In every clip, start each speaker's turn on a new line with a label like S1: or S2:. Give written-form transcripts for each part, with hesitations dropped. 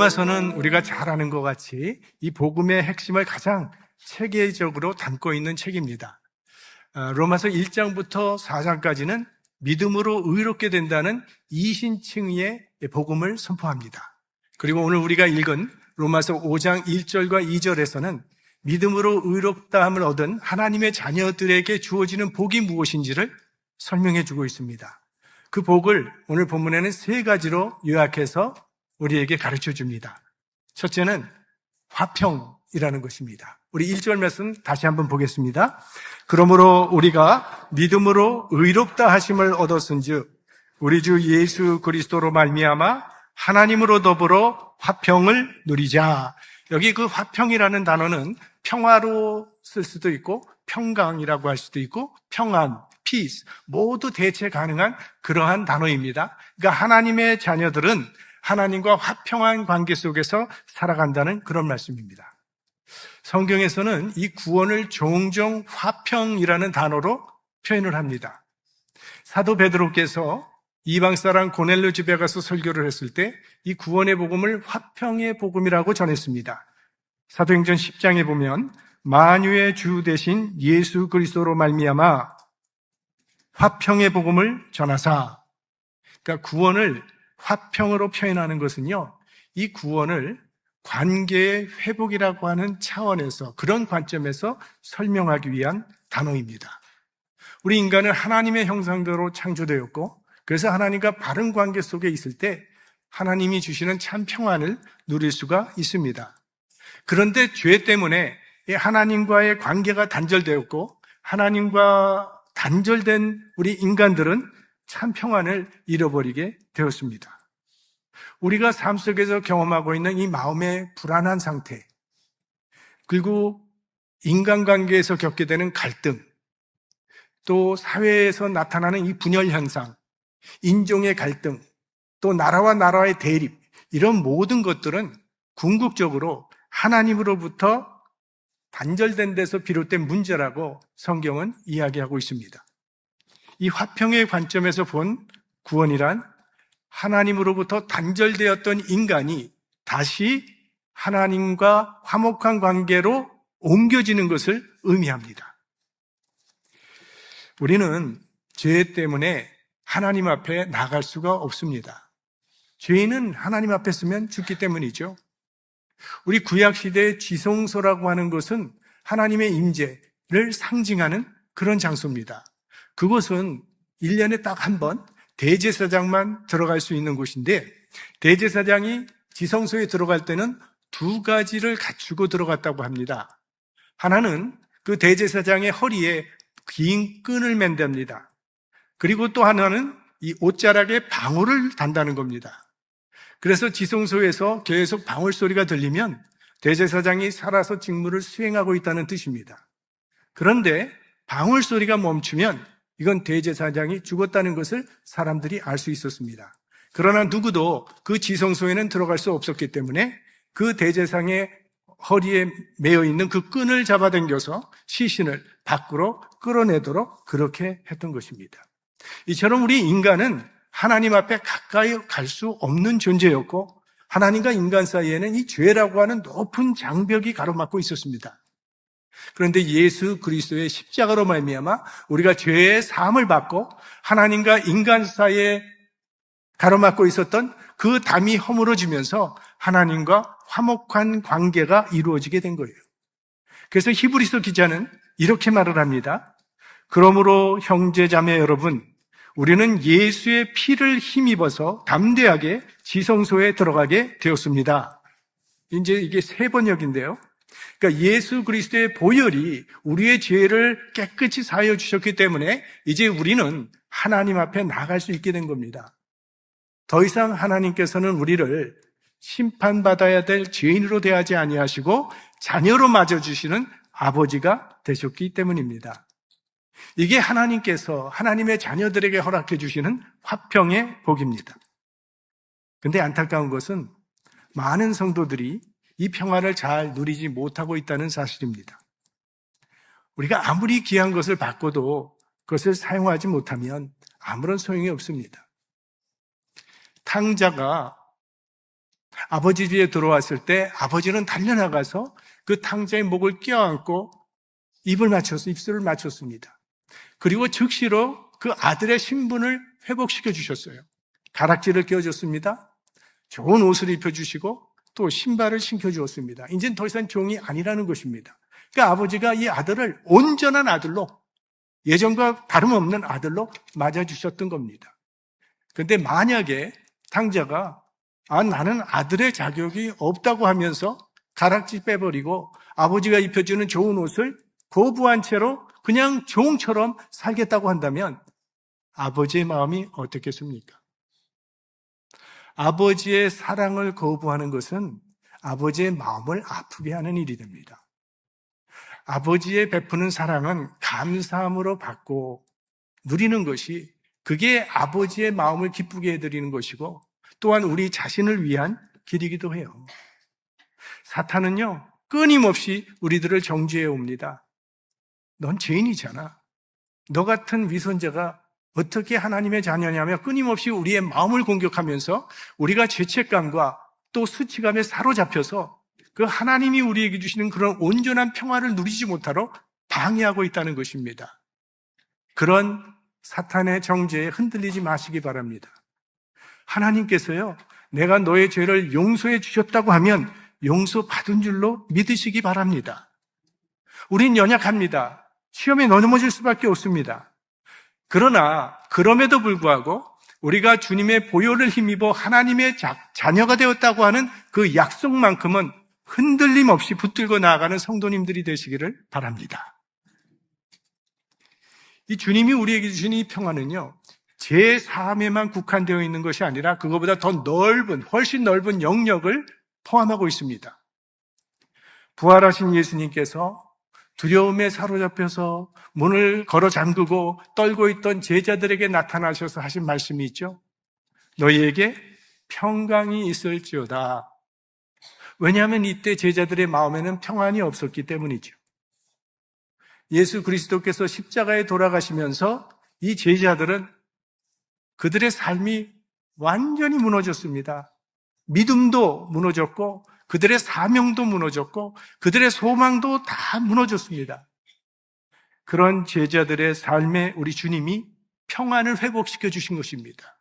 S1: 로마서는 우리가 잘 아는 것 같이 이 복음의 핵심을 가장 체계적으로 담고 있는 책입니다. 로마서 1장부터 4장까지는 믿음으로 의롭게 된다는 이신칭의의 복음을 선포합니다. 그리고 오늘 우리가 읽은 로마서 5장 1절과 2절에서는 믿음으로 의롭다함을 얻은 하나님의 자녀들에게 주어지는 복이 무엇인지를 설명해 주고 있습니다. 그 복을 오늘 본문에는 세 가지로 요약해서 우리에게 가르쳐 줍니다. 첫째는 화평이라는 것입니다. 우리 1절 말씀 다시 한번 보겠습니다. 그러므로 우리가 믿음으로 의롭다 하심을 얻었은즉 우리 주 예수 그리스도로 말미암아 하나님으로 더불어 화평을 누리자. 여기 그 화평이라는 단어는 평화로 쓸 수도 있고 평강이라고 할 수도 있고 평안, peace 모두 대체 가능한 그러한 단어입니다. 그러니까 하나님의 자녀들은 하나님과 화평한 관계 속에서 살아간다는 그런 말씀입니다. 성경에서는 이 구원을 종종 화평이라는 단어로 표현을 합니다. 사도 베드로께서 이방 사람 고넬료 집에 가서 설교를 했을 때 이 구원의 복음을 화평의 복음이라고 전했습니다. 사도행전 10장에 보면 만유의 주 되신 예수 그리스도로 말미암아 화평의 복음을 전하사. 그러니까 구원을 화평으로 표현하는 것은요, 이 구원을 관계의 회복이라고 하는 차원에서, 그런 관점에서 설명하기 위한 단어입니다. 우리 인간은 하나님의 형상대로 창조되었고, 그래서 하나님과 바른 관계 속에 있을 때 하나님이 주시는 참 평안을 누릴 수가 있습니다. 그런데 죄 때문에 하나님과의 관계가 단절되었고, 하나님과 단절된 우리 인간들은 참 평안을 잃어버리게 되었습니다. 우리가 삶 속에서 경험하고 있는 이 마음의 불안한 상태, 그리고 인간관계에서 겪게 되는 갈등, 또 사회에서 나타나는 이 분열 현상, 인종의 갈등, 또 나라와 나라의 대립, 이런 모든 것들은 궁극적으로 하나님으로부터 단절된 데서 비롯된 문제라고 성경은 이야기하고 있습니다. 이 화평의 관점에서 본 구원이란 하나님으로부터 단절되었던 인간이 다시 하나님과 화목한 관계로 옮겨지는 것을 의미합니다. 우리는 죄 때문에 하나님 앞에 나갈 수가 없습니다. 죄인은 하나님 앞에 서면 죽기 때문이죠. 우리 구약시대의 지성소라고 하는 것은 하나님의 임재를 상징하는 그런 장소입니다. 그곳은 1년에 딱 한 번 대제사장만 들어갈 수 있는 곳인데, 대제사장이 지성소에 들어갈 때는 두 가지를 갖추고 들어갔다고 합니다. 하나는 그 대제사장의 허리에 긴 끈을 맨답니다. 그리고 또 하나는 이 옷자락에 방울을 단다는 겁니다. 그래서 지성소에서 계속 방울 소리가 들리면 대제사장이 살아서 직무를 수행하고 있다는 뜻입니다. 그런데 방울 소리가 멈추면 이건 대제사장이 죽었다는 것을 사람들이 알 수 있었습니다. 그러나 누구도 그 지성소에는 들어갈 수 없었기 때문에 그 대제사장의 허리에 매어 있는 그 끈을 잡아당겨서 시신을 밖으로 끌어내도록 그렇게 했던 것입니다. 이처럼 우리 인간은 하나님 앞에 가까이 갈 수 없는 존재였고, 하나님과 인간 사이에는 이 죄라고 하는 높은 장벽이 가로막고 있었습니다. 그런데 예수 그리스도의 십자가로 말미암아 우리가 죄의 사함을 받고 하나님과 인간 사이에 가로막고 있었던 그 담이 허물어지면서 하나님과 화목한 관계가 이루어지게 된 거예요. 그래서 히브리서 기자는 이렇게 말을 합니다. 그러므로 형제자매 여러분, 우리는 예수의 피를 힘입어서 담대하게 지성소에 들어가게 되었습니다. 이제 이게 세 번역인데요. 그러니까 예수 그리스도의 보혈이 우리의 죄를 깨끗이 사하여 주셨기 때문에 이제 우리는 하나님 앞에 나갈 수 있게 된 겁니다. 더 이상 하나님께서는 우리를 심판받아야 될 죄인으로 대하지 아니하시고 자녀로 맞아주시는 아버지가 되셨기 때문입니다. 이게 하나님께서 하나님의 자녀들에게 허락해 주시는 화평의 복입니다. 그런데 안타까운 것은 많은 성도들이 이 평화를 잘 누리지 못하고 있다는 사실입니다. 우리가 아무리 귀한 것을 받고도 그것을 사용하지 못하면 아무런 소용이 없습니다. 탕자가 아버지 집에 들어왔을 때 아버지는 달려나가서 그 탕자의 목을 껴안고 입술을 맞췄습니다. 그리고 즉시로 그 아들의 신분을 회복시켜 주셨어요. 가락지를 끼워줬습니다. 좋은 옷을 입혀주시고 또 신발을 신겨주었습니다. 이제는 더 이상 종이 아니라는 것입니다. 그러니까 아버지가 이 아들을 온전한 아들로, 예전과 다름없는 아들로 맞아주셨던 겁니다. 그런데 만약에 탕자가 나는 아들의 자격이 없다고 하면서 가락지 빼버리고 아버지가 입혀주는 좋은 옷을 거부한 채로 그냥 종처럼 살겠다고 한다면 아버지의 마음이 어떻겠습니까? 아버지의 사랑을 거부하는 것은 아버지의 마음을 아프게 하는 일이 됩니다. 아버지의 베푸는 사랑은 감사함으로 받고 누리는 것이, 그게 아버지의 마음을 기쁘게 해드리는 것이고 또한 우리 자신을 위한 길이기도 해요. 사탄은요, 끊임없이 우리들을 정죄해 옵니다. 넌 죄인이잖아. 너 같은 위선자가 어떻게 하나님의 자녀냐며 끊임없이 우리의 마음을 공격하면서 우리가 죄책감과 또 수치감에 사로잡혀서 그 하나님이 우리에게 주시는 그런 온전한 평화를 누리지 못하러 방해하고 있다는 것입니다. 그런 사탄의 정죄에 흔들리지 마시기 바랍니다. 하나님께서요, 내가 너의 죄를 용서해 주셨다고 하면 용서받은 줄로 믿으시기 바랍니다. 우린 연약합니다. 시험에 넘어질 수밖에 없습니다. 그러나 그럼에도 불구하고 우리가 주님의 보혈을 힘입어 하나님의 자녀가 되었다고 하는 그 약속만큼은 흔들림 없이 붙들고 나아가는 성도님들이 되시기를 바랍니다. 이 주님이 우리에게 주신 이 평화는요, 제 삶에만 국한되어 있는 것이 아니라 그거보다 더 훨씬 넓은 영역을 포함하고 있습니다. 부활하신 예수님께서 두려움에 사로잡혀서 문을 걸어 잠그고 떨고 있던 제자들에게 나타나셔서 하신 말씀이 있죠. 너희에게 평강이 있을지어다. 왜냐하면 이때 제자들의 마음에는 평안이 없었기 때문이죠. 예수 그리스도께서 십자가에 돌아가시면서 이 제자들은 그들의 삶이 완전히 무너졌습니다. 믿음도 무너졌고 그들의 사명도 무너졌고 그들의 소망도 다 무너졌습니다. 그런 제자들의 삶에 우리 주님이 평안을 회복시켜 주신 것입니다.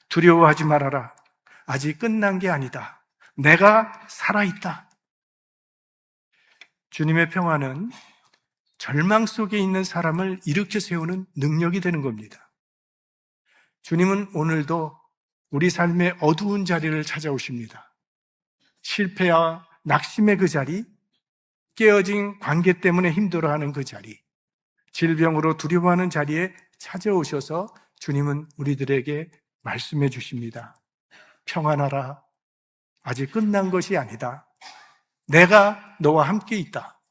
S1: 두려워하지 말아라. 아직 끝난 게 아니다. 내가 살아있다. 주님의 평안은 절망 속에 있는 사람을 일으켜 세우는 능력이 되는 겁니다. 주님은 오늘도 우리 삶의 어두운 자리를 찾아오십니다. 실패와 낙심의 그 자리, 깨어진 관계 때문에 힘들어하는 그 자리, 질병으로 두려워하는 자리에 찾아오셔서 주님은 우리들에게 말씀해 주십니다. 평안하라. 아직 끝난 것이 아니다. 내가 너와 함께 있다.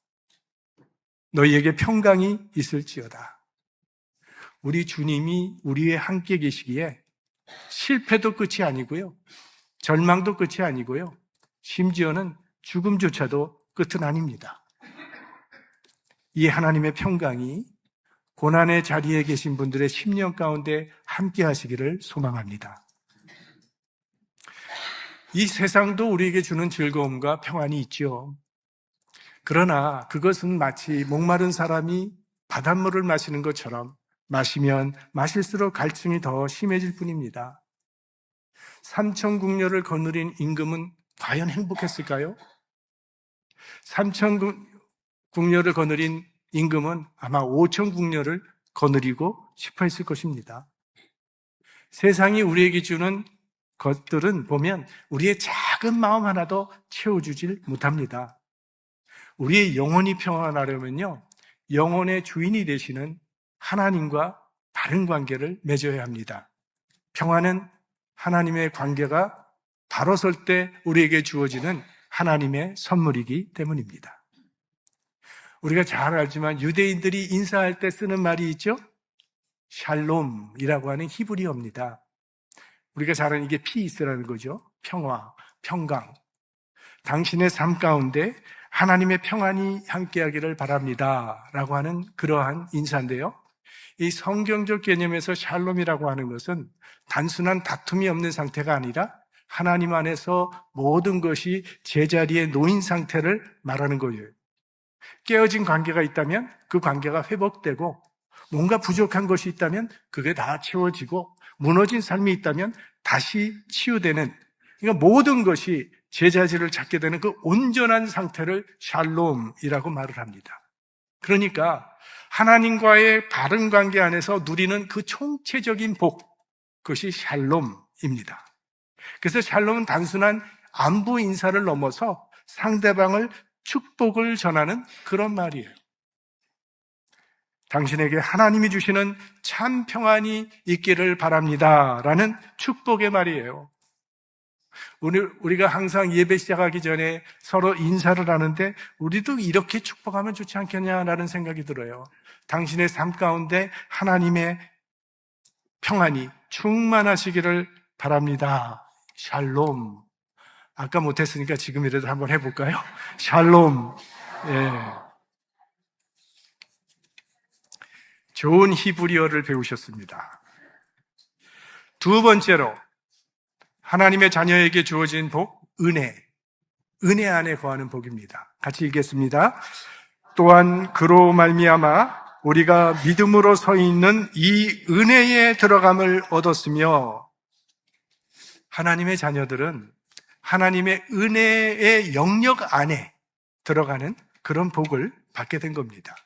S1: 너희에게 평강이 있을지어다. 우리 주님이 우리와 함께 계시기에 실패도 끝이 아니고요. 절망도 끝이 아니고요. 심지어는 죽음조차도 끝은 아닙니다. 이 하나님의 평강이 고난의 자리에 계신 분들의 심령 가운데 함께 하시기를 소망합니다. 이 세상도 우리에게 주는 즐거움과 평안이 있죠. 그러나 그것은 마치 목마른 사람이 바닷물을 마시는 것처럼 마시면 마실수록 갈증이 더 심해질 뿐입니다. 삼천국녀를 거느린 임금은 과연 행복했을까요? 삼천국녀를 거느린 임금은 아마 5천국녀를 거느리고 싶어 했을 것입니다. 세상이 우리에게 주는 것들은 보면 우리의 작은 마음 하나도 채워주질 못합니다. 우리의 영혼이 평안하려면요, 영혼의 주인이 되시는 하나님과 바른 관계를 맺어야 합니다. 평안은 하나님의 관계가 바로 설 때 우리에게 주어지는 하나님의 선물이기 때문입니다. 우리가 잘 알지만 유대인들이 인사할 때 쓰는 말이 있죠? 샬롬이라고 하는 히브리어입니다. 우리가 잘 아는 이게 피스라는 거죠. 평화, 평강. 당신의 삶 가운데 하나님의 평안이 함께하기를 바랍니다 라고 하는 그러한 인사인데요, 이 성경적 개념에서 샬롬이라고 하는 것은 단순한 다툼이 없는 상태가 아니라 하나님 안에서 모든 것이 제자리에 놓인 상태를 말하는 거예요. 깨어진 관계가 있다면 그 관계가 회복되고, 뭔가 부족한 것이 있다면 그게 다 채워지고, 무너진 삶이 있다면 다시 치유되는, 그러니까 모든 것이 제자리를 찾게 되는 그 온전한 상태를 샬롬이라고 말을 합니다. 그러니까 하나님과의 바른 관계 안에서 누리는 그 총체적인 복, 그것이 샬롬입니다. 그래서 샬롬은 단순한 안부 인사를 넘어서 상대방을 축복을 전하는 그런 말이에요. 당신에게 하나님이 주시는 참 평안이 있기를 바랍니다 라는 축복의 말이에요. 우리가 항상 예배 시작하기 전에 서로 인사를 하는데 우리도 이렇게 축복하면 좋지 않겠냐라는 생각이 들어요. 당신의 삶 가운데 하나님의 평안이 충만하시기를 바랍니다. 샬롬. 아까 못했으니까 지금이라도 한번 해볼까요? 샬롬. 예. 좋은 히브리어를 배우셨습니다. 두 번째로 하나님의 자녀에게 주어진 복, 은혜. 은혜 안에 거하는 복입니다. 같이 읽겠습니다. 또한 그로 말미암아 우리가 믿음으로 서 있는 이 은혜에 들어감을 얻었으며, 하나님의 자녀들은 하나님의 은혜의 영역 안에 들어가는 그런 복을 받게 된 겁니다.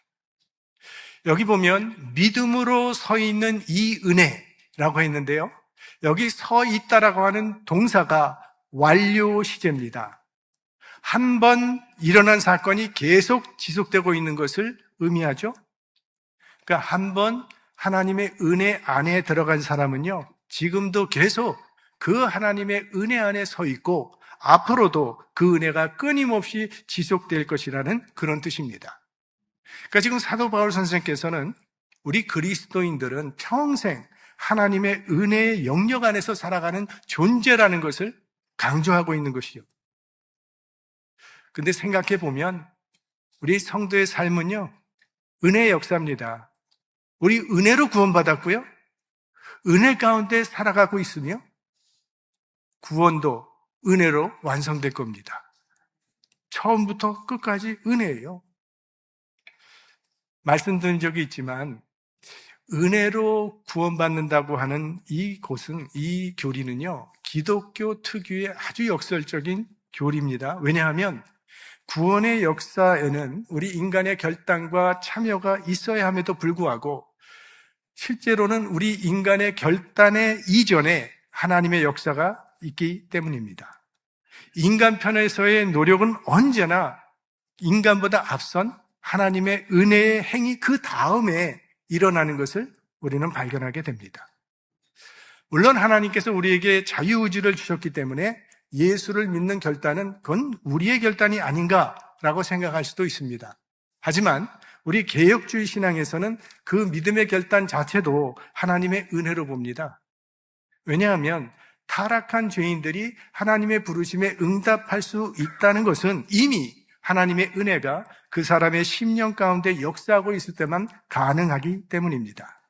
S1: 여기 보면 믿음으로 서 있는 이 은혜라고 했는데요, 여기 서 있다라고 하는 동사가 완료 시제입니다. 한 번 일어난 사건이 계속 지속되고 있는 것을 의미하죠. 그러니까 한 번 하나님의 은혜 안에 들어간 사람은요, 지금도 계속 그 하나님의 은혜 안에 서 있고 앞으로도 그 은혜가 끊임없이 지속될 것이라는 그런 뜻입니다. 그러니까 지금 사도 바울 선생님께서는 우리 그리스도인들은 평생 하나님의 은혜의 영역 안에서 살아가는 존재라는 것을 강조하고 있는 것이죠. 근데 생각해 보면 우리 성도의 삶은요, 은혜의 역사입니다. 우리 은혜로 구원받았고요, 은혜 가운데 살아가고 있으며 구원도 은혜로 완성될 겁니다. 처음부터 끝까지 은혜예요. 말씀드린 적이 있지만 은혜로 구원받는다고 하는 이곳은, 이 교리는요, 기독교 특유의 아주 역설적인 교리입니다. 왜냐하면 구원의 역사에는 우리 인간의 결단과 참여가 있어야 함에도 불구하고 실제로는 우리 인간의 결단의 이전에 하나님의 역사가 있기 때문입니다. 인간 편에서의 노력은 언제나 인간보다 앞선 하나님의 은혜의 행위 그 다음에 일어나는 것을 우리는 발견하게 됩니다. 물론 하나님께서 우리에게 자유의지를 주셨기 때문에 예수를 믿는 결단은 그건 우리의 결단이 아닌가라고 생각할 수도 있습니다. 하지만 우리 개혁주의 신앙에서는 그 믿음의 결단 자체도 하나님의 은혜로 봅니다. 왜냐하면 타락한 죄인들이 하나님의 부르심에 응답할 수 있다는 것은 이미 하나님의 은혜가 그 사람의 심령 가운데 역사하고 있을 때만 가능하기 때문입니다.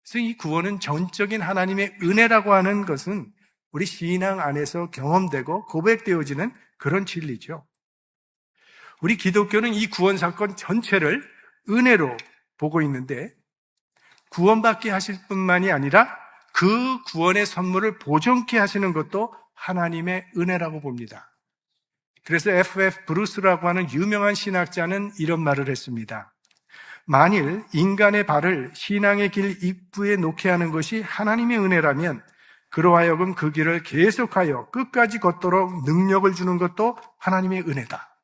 S1: 그래서 이 구원은 전적인 하나님의 은혜라고 하는 것은 우리 신앙 안에서 경험되고 고백되어지는 그런 진리죠. 우리 기독교는 이 구원 사건 전체를 은혜로 보고 있는데, 구원받게 하실 뿐만이 아니라 그 구원의 선물을 보존케 하시는 것도 하나님의 은혜라고 봅니다. 그래서 F.F. 브루스라고 하는 유명한 신학자는 이런 말을 했습니다. 만일 인간의 발을 신앙의 길 입구에 놓게 하는 것이 하나님의 은혜라면 그로 하여금 그 길을 계속하여 끝까지 걷도록 능력을 주는 것도 하나님의 은혜다.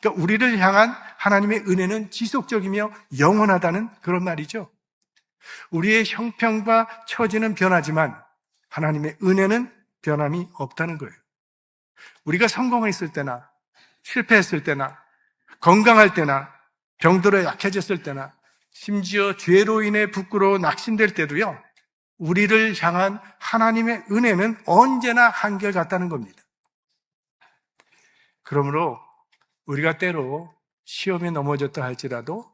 S1: 그러니까 우리를 향한 하나님의 은혜는 지속적이며 영원하다는 그런 말이죠. 우리의 형편과 처지는 변하지만 하나님의 은혜는 변함이 없다는 거예요. 우리가 성공했을 때나 실패했을 때나 건강할 때나 병들어 약해졌을 때나 심지어 죄로 인해 부끄러워 낙심될 때도요, 우리를 향한 하나님의 은혜는 언제나 한결같다는 겁니다. 그러므로 우리가 때로 시험에 넘어졌다 할지라도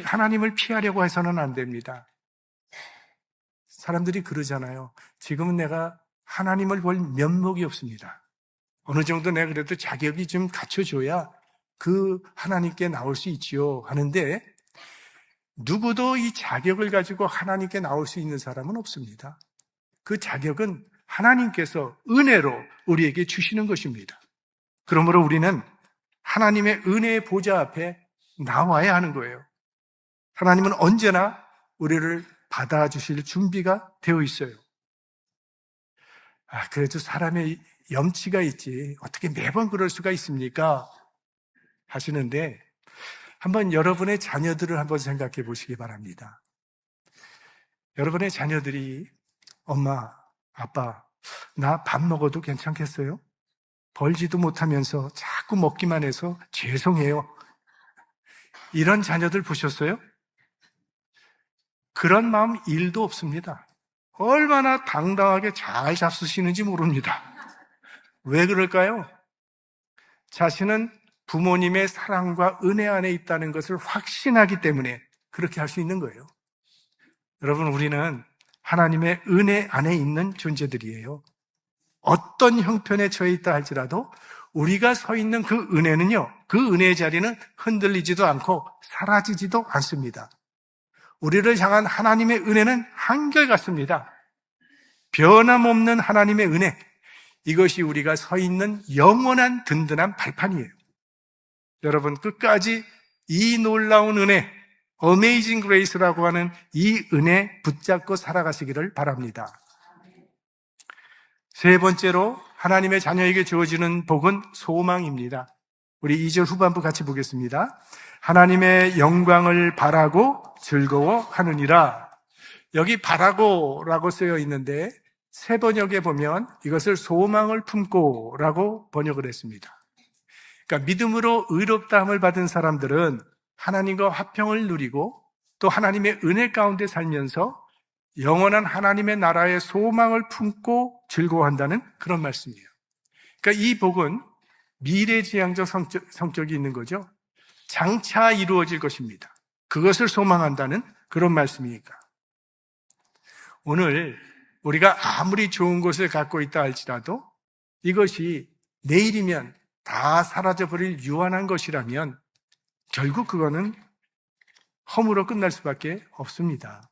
S1: 하나님을 피하려고 해서는 안 됩니다. 사람들이 그러잖아요. 지금은 내가 하나님을 볼 면목이 없습니다. 어느 정도 내가 그래도 자격이 좀 갖춰줘야 그 하나님께 나올 수 있지요 하는데, 누구도 이 자격을 가지고 하나님께 나올 수 있는 사람은 없습니다. 그 자격은 하나님께서 은혜로 우리에게 주시는 것입니다. 그러므로 우리는 하나님의 은혜의 보좌 앞에 나와야 하는 거예요. 하나님은 언제나 우리를 받아주실 준비가 되어 있어요. 그래도 사람의 염치가 있지 어떻게 매번 그럴 수가 있습니까? 하시는데, 한번 여러분의 자녀들을 한번 생각해 보시기 바랍니다. 여러분의 자녀들이 엄마, 아빠, 나 밥 먹어도 괜찮겠어요? 벌지도 못하면서 자꾸 먹기만 해서 죄송해요. 이런 자녀들 보셨어요? 그런 마음 1도 없습니다. 얼마나 당당하게 잘 잡수시는지 모릅니다. 왜 그럴까요? 자신은 부모님의 사랑과 은혜 안에 있다는 것을 확신하기 때문에 그렇게 할 수 있는 거예요. 여러분, 우리는 하나님의 은혜 안에 있는 존재들이에요. 어떤 형편에 처해 있다 할지라도 우리가 서 있는 그 은혜는요, 그 은혜의 자리는 흔들리지도 않고 사라지지도 않습니다. 우리를 향한 하나님의 은혜는 한결같습니다. 변함없는 하나님의 은혜, 이것이 우리가 서 있는 영원한 든든한 발판이에요. 여러분, 끝까지 이 놀라운 은혜, Amazing Grace라고 하는 이 은혜 붙잡고 살아가시기를 바랍니다. 세 번째로 하나님의 자녀에게 주어지는 복은 소망입니다. 우리 2절 후반부 같이 보겠습니다. 하나님의 영광을 바라고 즐거워하느니라. 여기 바라고라고 쓰여 있는데 새 번역에 보면 이것을 소망을 품고라고 번역을 했습니다. 그러니까 믿음으로 의롭다함을 받은 사람들은 하나님과 화평을 누리고 또 하나님의 은혜 가운데 살면서 영원한 하나님의 나라의 소망을 품고 즐거워한다는 그런 말씀이에요. 그러니까 이 복은 미래지향적 성격이 있는 거죠. 장차 이루어질 것입니다. 그것을 소망한다는 그런 말씀이니까. 오늘 우리가 아무리 좋은 것을 갖고 있다 할지라도 이것이 내일이면 다 사라져버릴 유한한 것이라면 결국 그거는 허무로 끝날 수밖에 없습니다.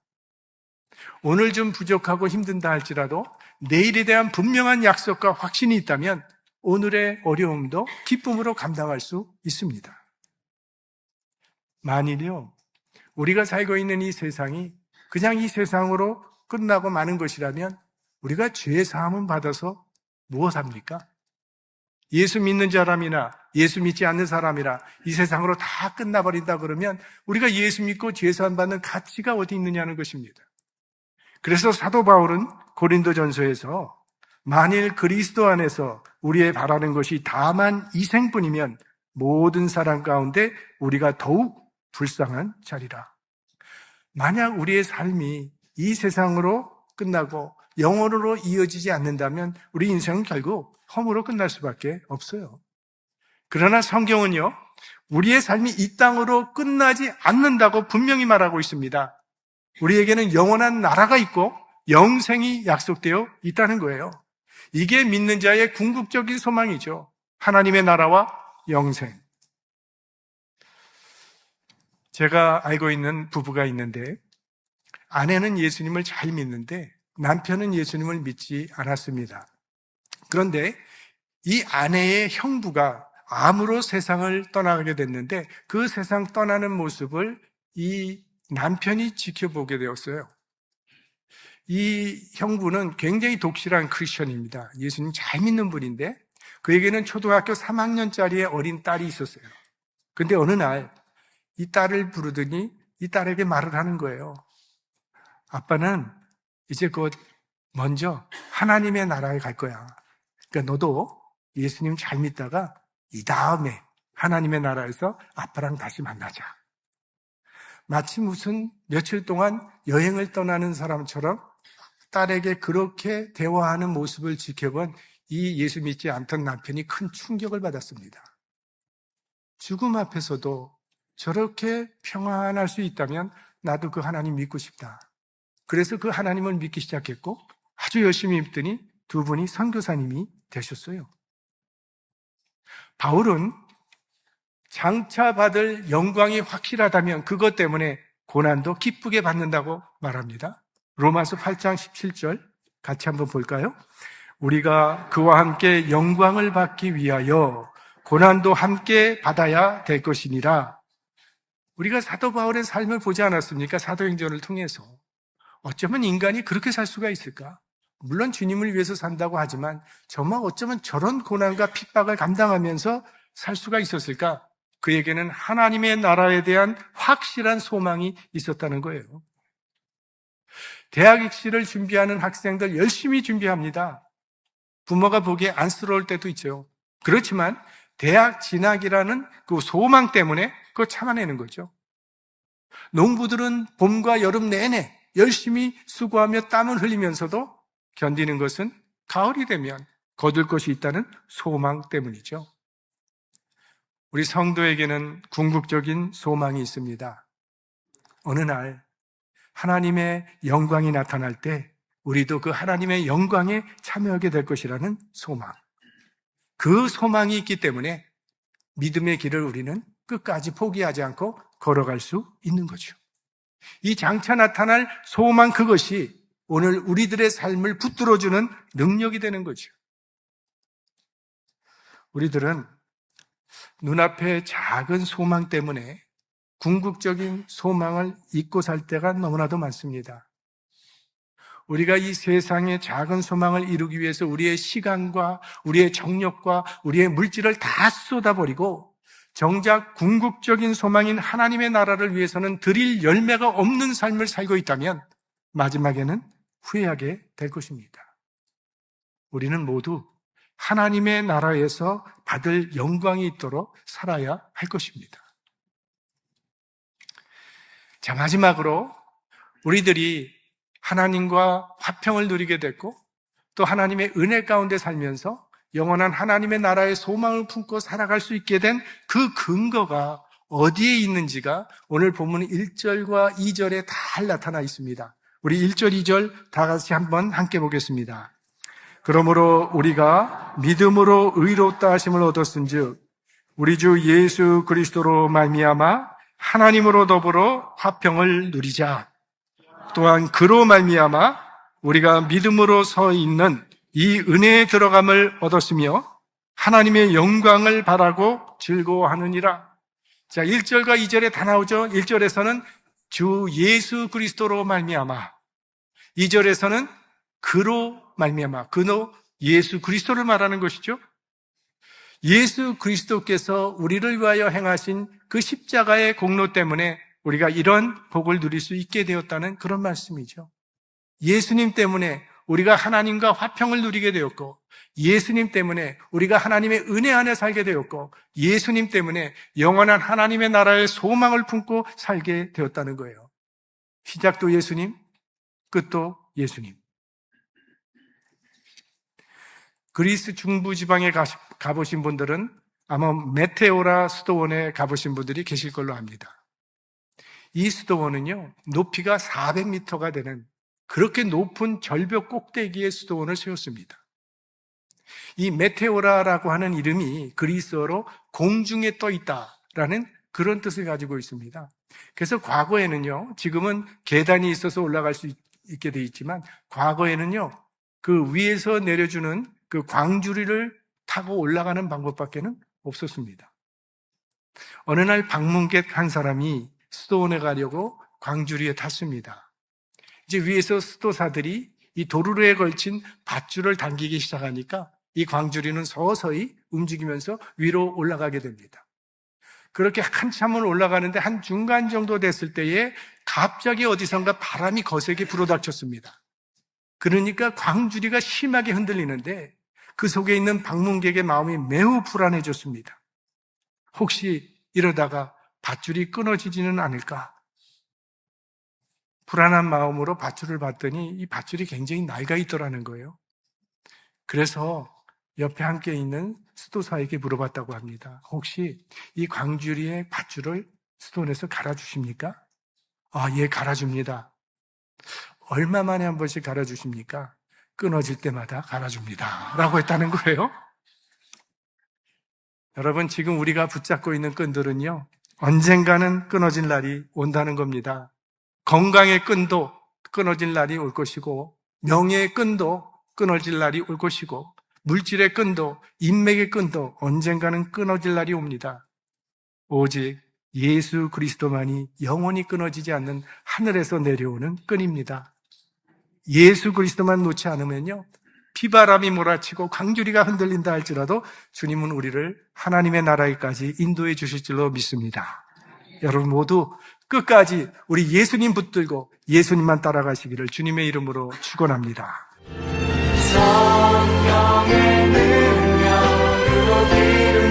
S1: 오늘 좀 부족하고 힘든다 할지라도 내일에 대한 분명한 약속과 확신이 있다면 오늘의 어려움도 기쁨으로 감당할 수 있습니다. 만일요, 우리가 살고 있는 이 세상이 그냥 이 세상으로 끝나고 마는 것이라면 우리가 죄 사함을 받아서 무엇합니까? 예수 믿는 사람이나 예수 믿지 않는 사람이나 이 세상으로 다 끝나버린다 그러면 우리가 예수 믿고 죄 사함 받는 가치가 어디 있느냐는 것입니다. 그래서 사도 바울은 고린도전서에서 만일 그리스도 안에서 우리의 바라는 것이 다만 이생뿐이면 모든 사람 가운데 우리가 더욱 불쌍한 자리라. 만약 우리의 삶이 이 세상으로 끝나고 영원으로 이어지지 않는다면 우리 인생은 결국 허무로 끝날 수밖에 없어요. 그러나 성경은요, 우리의 삶이 이 땅으로 끝나지 않는다고 분명히 말하고 있습니다. 우리에게는 영원한 나라가 있고 영생이 약속되어 있다는 거예요. 이게 믿는 자의 궁극적인 소망이죠. 하나님의 나라와 영생. 제가 알고 있는 부부가 있는데 아내는 예수님을 잘 믿는데 남편은 예수님을 믿지 않았습니다. 그런데 이 아내의 형부가 암으로 세상을 떠나게 됐는데 그 세상 떠나는 모습을 이 남편이 지켜보게 되었어요. 이 형부는 굉장히 독실한 크리스천입니다. 예수님 잘 믿는 분인데 그에게는 초등학교 3학년짜리의 어린 딸이 있었어요. 근데 어느 날 이 딸을 부르더니 이 딸에게 말을 하는 거예요. 아빠는 이제 곧 먼저 하나님의 나라에 갈 거야. 그러니까 너도 예수님 잘 믿다가 이 다음에 하나님의 나라에서 아빠랑 다시 만나자. 마치 무슨 며칠 동안 여행을 떠나는 사람처럼 딸에게 그렇게 대화하는 모습을 지켜본 이 예수 믿지 않던 남편이 큰 충격을 받았습니다. 죽음 앞에서도 저렇게 평안할 수 있다면 나도 그 하나님 믿고 싶다. 그래서 그 하나님을 믿기 시작했고 아주 열심히 믿더니 두 분이 선교사님이 되셨어요. 바울은 장차 받을 영광이 확실하다면 그것 때문에 고난도 기쁘게 받는다고 말합니다. 로마서 8장 17절 같이 한번 볼까요? 우리가 그와 함께 영광을 받기 위하여 고난도 함께 받아야 될 것이니라. 우리가 사도 바울의 삶을 보지 않았습니까? 사도행전을 통해서. 어쩌면 인간이 그렇게 살 수가 있을까? 물론 주님을 위해서 산다고 하지만 정말 어쩌면 저런 고난과 핍박을 감당하면서 살 수가 있었을까? 그에게는 하나님의 나라에 대한 확실한 소망이 있었다는 거예요. 대학 입시를 준비하는 학생들 열심히 준비합니다. 부모가 보기에 안쓰러울 때도 있죠. 그렇지만 대학 진학이라는 그 소망 때문에 그거 참아내는 거죠. 농부들은 봄과 여름 내내 열심히 수고하며 땀을 흘리면서도 견디는 것은 가을이 되면 거둘 것이 있다는 소망 때문이죠. 우리 성도에게는 궁극적인 소망이 있습니다. 어느 날 하나님의 영광이 나타날 때 우리도 그 하나님의 영광에 참여하게 될 것이라는 소망. 그 소망이 있기 때문에 믿음의 길을 우리는 끝까지 포기하지 않고 걸어갈 수 있는 거죠. 이 장차 나타날 소망 그것이 오늘 우리들의 삶을 붙들어주는 능력이 되는 거죠. 우리들은 눈앞의 작은 소망 때문에 궁극적인 소망을 잊고 살 때가 너무나도 많습니다. 우리가 이 세상의 작은 소망을 이루기 위해서 우리의 시간과 우리의 정력과 우리의 물질을 다 쏟아버리고 정작 궁극적인 소망인 하나님의 나라를 위해서는 드릴 열매가 없는 삶을 살고 있다면 마지막에는 후회하게 될 것입니다. 우리는 모두 하나님의 나라에서 받을 영광이 있도록 살아야 할 것입니다. 자, 마지막으로 우리들이 하나님과 화평을 누리게 됐고 또 하나님의 은혜 가운데 살면서 영원한 하나님의 나라의 소망을 품고 살아갈 수 있게 된 그 근거가 어디에 있는지가 오늘 본문 1절과 2절에 다 나타나 있습니다. 우리 1절, 2절 다 같이 한번 함께 보겠습니다. 그러므로 우리가 믿음으로 의롭다 하심을 얻었은즉 우리 주 예수 그리스도로 말미암아 하나님으로 더불어 화평을 누리자. 또한 그로 말미암아 우리가 믿음으로 서 있는 이 은혜에 들어감을 얻었으며 하나님의 영광을 바라고 즐거워하느니라. 자, 1절과 2절에 다 나오죠. 1절에서는 주 예수 그리스도로 말미암아, 2절에서는 그로 말미암아, 그노 예수 그리스도를 말하는 것이죠. 예수 그리스도께서 우리를 위하여 행하신 그 십자가의 공로 때문에 우리가 이런 복을 누릴 수 있게 되었다는 그런 말씀이죠. 예수님 때문에 우리가 하나님과 화평을 누리게 되었고, 예수님 때문에 우리가 하나님의 은혜 안에 살게 되었고, 예수님 때문에 영원한 하나님의 나라의 소망을 품고 살게 되었다는 거예요. 시작도 예수님, 끝도 예수님. 그리스 중부지방에 가보신 분들은 아마 메테오라 수도원에 가보신 분들이 계실 걸로 압니다. 이 수도원은요, 높이가 400m가 되는 그렇게 높은 절벽 꼭대기의 수도원을 세웠습니다. 이 메테오라라고 하는 이름이 그리스어로 공중에 떠 있다라는 그런 뜻을 가지고 있습니다. 그래서 과거에는요, 지금은 계단이 있어서 올라갈 수 있게 돼 있지만 과거에는요, 그 위에서 내려주는 그 광주리를 타고 올라가는 방법밖에는 없었습니다. 어느 날 방문객 한 사람이 수도원에 가려고 광주리에 탔습니다. 이제 위에서 수도사들이 이 도루에 걸친 밧줄을 당기기 시작하니까 이 광주리는 서서히 움직이면서 위로 올라가게 됩니다. 그렇게 한참을 올라가는데 한 중간 정도 됐을 때에 갑자기 어디선가 바람이 거세게 불어닥쳤습니다. 그러니까 광주리가 심하게 흔들리는데 그 속에 있는 방문객의 마음이 매우 불안해졌습니다. 혹시 이러다가 밧줄이 끊어지지는 않을까? 불안한 마음으로 밧줄을 봤더니 이 밧줄이 굉장히 낡아 있더라는 거예요. 그래서 옆에 함께 있는 수도사에게 물어봤다고 합니다. 혹시 이 광주리의 밧줄을 수도원에서 갈아주십니까? 아, 예, 갈아줍니다. 얼마 만에 한 번씩 갈아주십니까? 끊어질 때마다 갈아줍니다. 라고 했다는 거예요. 여러분, 지금 우리가 붙잡고 있는 끈들은요, 언젠가는 끊어질 날이 온다는 겁니다. 건강의 끈도 끊어질 날이 올 것이고, 명예의 끈도 끊어질 날이 올 것이고, 물질의 끈도, 인맥의 끈도 언젠가는 끊어질 날이 옵니다. 오직 예수 그리스도만이 영원히 끊어지지 않는 하늘에서 내려오는 끈입니다. 예수 그리스도만 놓지 않으면요, 비바람이 몰아치고 광주리가 흔들린다 할지라도 주님은 우리를 하나님의 나라에까지 인도해 주실 줄로 믿습니다. 여러분 모두 끝까지 우리 예수님 붙들고 예수님만 따라가시기를 주님의 이름으로 축원합니다. 성령의 능력으로 기름